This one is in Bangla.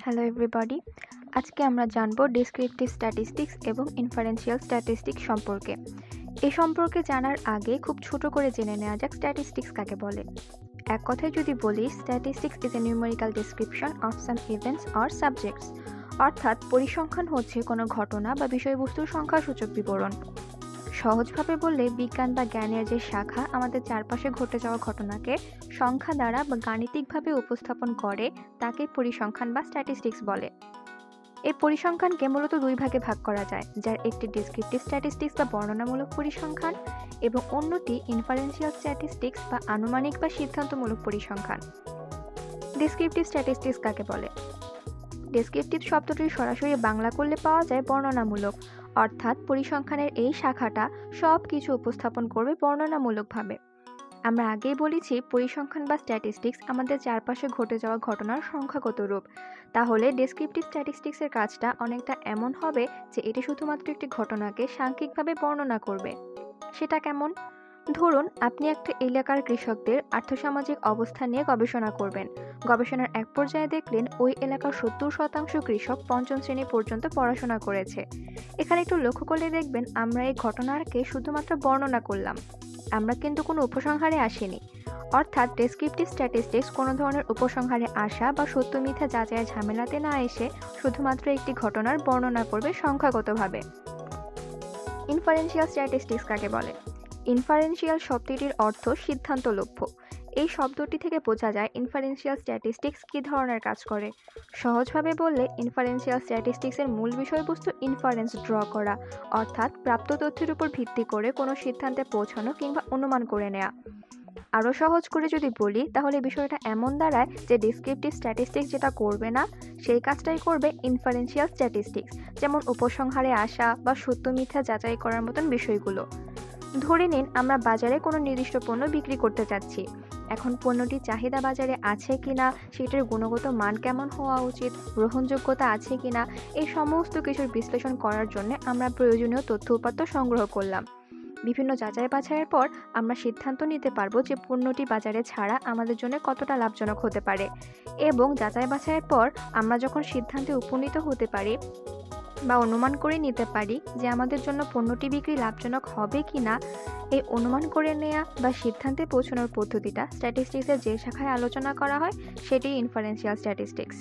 হ্যালো এভরিবডি, আজকে আমরা জানবো ডেসক্রিপটিভ স্ট্যাটিস্টিক্স এবং ইনফারেন্সিয়াল স্ট্যাটিস্টিক্স সম্পর্কে। এই সম্পর্কে জানার আগে খুব ছোট করে জেনে নেওয়া যাক স্ট্যাটিস্টিক্স কাকে বলে। এক কথায় যদি বলি, statistics is a numerical description of some events or subjects, অর্থাৎ পরিসংখ্যান হচ্ছে কোনো ঘটনা বা বিষয়বস্তুর সংখ্যাসূচক বিবরণ। সহজভাবে বললে, বিজ্ঞান বা জ্ঞানের যে শাখা আমাদের চারপাশে ঘটে যাওয়া ঘটনাকে সংখ্যা দ্বারা বা গাণিতিকভাবে উপস্থাপন করে তাকে পরিসংখ্যান বা স্ট্যাটিস্টিক্স বলে। এই পরিসংখ্যানকে মূলত দুই ভাগে ভাগ করা যায়, যার একটি ডেসক্রিপটিভ স্ট্যাটিস্টিক্স বা বর্ণনামূলক পরিসংখ্যান এবং অন্যটি ইনফারেন্সিয়াল স্ট্যাটিস্টিক্স বা আনুমানিক বা সিদ্ধান্তমূলক পরিসংখ্যান। ডেসক্রিপটিভ স্ট্যাটিস্টিক্স কাকে বলে? ডেসক্রিপটিভ শব্দটি সরাসরি বাংলা করলে পাওয়া যায় বর্ণনামূলক, অর্থাৎ পরিসংখ্যানের এই শাখাটা সব কিছু উপস্থাপন করবে বর্ণনামূলকভাবে। আমরা আগেই বলেছি, পরিসংখ্যান বা স্ট্যাটিস্টিক্স আমাদের চারপাশে ঘটে যাওয়া ঘটনার সংখ্যাগত রূপ। তাহলে ডেসক্রিপটিভ স্ট্যাটিস্টিক্সের কাজটা অনেকটা এমন হবে যে এটি শুধুমাত্র একটি ঘটনাকে সাংখ্যিকভাবে বর্ণনা করবে। সেটা কেমন? ধরুন, আপনি একটা এলাকার কৃষকদের আর্থসামাজিক অবস্থা নিয়ে গবেষণা করবেন। গবেষণার এক পর্যায়ে দেখলেন ওই এলাকার 70% কৃষক পঞ্চম শ্রেণী পর্যন্ত পড়াশোনা করেছে। এখানে একটু লক্ষ্য করলে দেখবেন, আমরা এই ঘটনাকে শুধুমাত্র বর্ণনা করলাম, আমরা কিন্তু কোনো উপসংহারে আসিনি। অর্থাৎ ডেসক্রিপটিভ স্ট্যাটিস্টিক্স কোনো ধরনের উপসংহারে আসা বা সত্য মিথ্যা যাচাইয়ের ঝামেলাতে না এসে শুধুমাত্র একটি ঘটনার বর্ণনা করবে সংখ্যাগতভাবে। ইনফারেন্সিয়াল স্ট্যাটিস্টিক্স কাকে বলে? ইনফারেন্সিয়াল শব্দটির অর্থ সিদ্ধান্তলভ্য। এই শব্দটি থেকে বোঝা যায় ইনফারেন্সিয়াল স্ট্যাটিস্টিক্স কী ধরনের কাজ করে। সহজভাবে বললে, ইনফারেন্সিয়াল স্ট্যাটিস্টিক্সের মূল বিষয়বস্তু ইনফারেন্স ড্র করা, অর্থাৎ প্রাপ্ত তথ্যের উপর ভিত্তি করে কোনো সিদ্ধান্তে পৌঁছানো কিংবা অনুমান করে নেওয়া। আরও সহজ করে যদি বলি, তাহলে বিষয়টা এমন দাঁড়ায় যে ডেসক্রিপটিভ স্ট্যাটিস্টিক্স যেটা করবে না, সেই কাজটাই করবে ইনফারেন্সিয়াল স্ট্যাটিস্টিক্স, যেমন উপসংহারে আসা বা সত্য মিথ্যা যাচাই করার মতন বিষয়গুলো। ধরে নিন, আমরা বাজারে কোনো নির্দিষ্ট পণ্য বিক্রি করতে চাচ্ছি। এখন পণ্যটির চাহিদা বাজারে আছে কিনা, সেটার গুণগত মান কেমন হওয়া উচিত, গ্রহণযোগ্যতা আছে কিনা, এই সমস্ত কিছুর বিশ্লেষণ করার জন্য আমরা প্রয়োজনীয় তথ্য উপাত্ত সংগ্রহ করলাম। বিভিন্ন যাচাই বাছাইয়ের পর আমরা সিদ্ধান্ত নিতে পারবো যে পণ্যটি বাজারে ছাড়া আমাদের জন্য কতটা লাভজনক হতে পারে। এবং যাচাই বাছাইয়ের পর আমরা যখন সিদ্ধান্তে উপনীত হতে পারি বা অনুমান করে নিতে পারি যে আমাদের জন্য পণ্যটি বিক্রি লাভজনক হবে কিনা, এই অনুমান করে নেওয়া বা সিদ্ধান্তে পৌঁছানোর পদ্ধতিটা স্ট্যাটিস্টিক্সের যে শাখায় আলোচনা করা হয় সেটি ইনফারেন্সিয়াল স্ট্যাটিস্টিক্স।